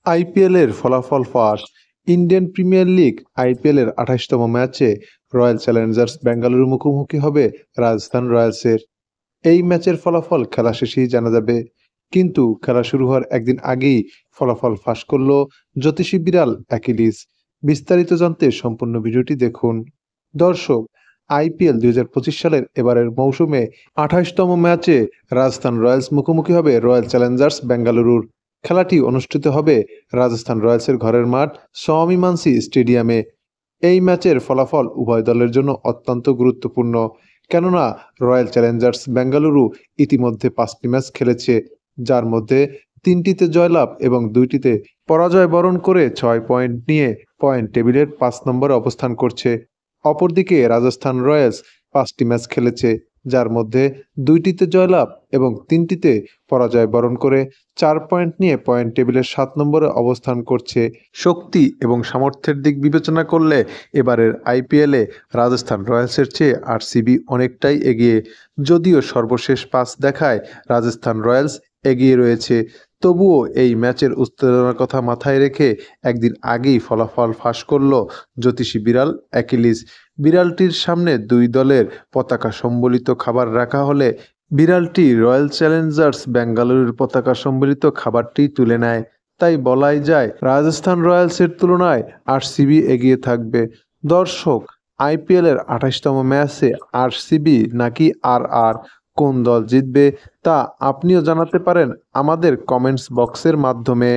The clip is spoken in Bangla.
আইপিএল এর ফলাফল ফাঁস। ইন্ডিয়ান প্রিমিয়ার লিগ আইপিএল এর ২৮তম ম্যাচে রয়্যাল চ্যালেঞ্জার্স বেঙ্গালুরু মুখোমুখি হবে রাজস্থান রয়্যালসের। এই ম্যাচের ফলাফল খেলা শেষেই জানা যাবে, কিন্তু খেলা শুরু হওয়ার একদিন আগেই ফলাফল ফাঁস করল জ্যোতিষী বিড়াল অ্যাকিলিস। বিস্তারিত জানতে সম্পূর্ণ ভিডিওটি দেখুন। দর্শক, আইপিএল ২০২৫ সালের এবারের মৌসুমে ২৮তম ম্যাচে রাজস্থান রয়্যালস মুখোমুখি হবে রয়্যাল চ্যালেঞ্জার্স বেঙ্গালুরুর। খেলাটি অনুষ্ঠিত হবে রাজস্থান রয়্যালসের ঘরের মাঠ স্বামী মানসি স্টেডিয়ামে। এই ম্যাচের ফলাফল উভয় দলের জন্য অত্যন্ত গুরুত্বপূর্ণ, কেননা রয়্যাল চ্যালেঞ্জার্স বেঙ্গালুরু ইতিমধ্যে ৫টি ম্যাচ খেলেছে, যার মধ্যে ৩টিতে জয়লাভ এবং ২টিতে পরাজয় বরণ করে ৬ পয়েন্ট নিয়ে পয়েন্ট টেবিলের ৫ নম্বরে অবস্থান করছে। অপরদিকে রাজস্থান রয়্যালস ৫টি ম্যাচ খেলেছে, যার মধ্যে ২টিতে জয়লাভ এবং ৩টিতে পরাজয় বরণ করে ৪ পয়েন্ট নিয়ে পয়েন্ট টেবিলের ৭ নম্বরে অবস্থান করছে। শক্তি এবং সামর্থ্যের দিক বিবেচনা করলে এবারের আইপিএলে রাজস্থান রয়্যালসের চেয়ে আরসিবি অনেকটাই এগিয়ে। যদিও সর্বশেষ পাস দেখায় রাজস্থান রয়্যালস এগিয়ে রয়েছে, তবুও এই ম্যাচের উত্তেজনার কথা মাথায় রেখে একদিন আগেই ফলাফল ফাঁস করল জ্যোতিষী বিড়াল অ্যাকিলিস। বিড়ালটির সামনে দুই দলের পতাকা সম্বলিত খাবার রাখা হলে বিড়ালটি রয়্যাল চ্যালেঞ্জার্স বেঙ্গালুরুর পতাকা সম্বলিত খাবারটি তুলে নেয়। তাই বলাই যায় রাজস্থান রয়্যালসের তুলনায় আরসিবি এগিয়ে থাকবে। দর্শক, আইপিএলের ২৮তম ম্যাচে আরসিবি নাকি আর কোন দল জিতবে তা আপনিও জানাতে পারেন আমাদের কমেন্টস বক্সের মাধ্যমে।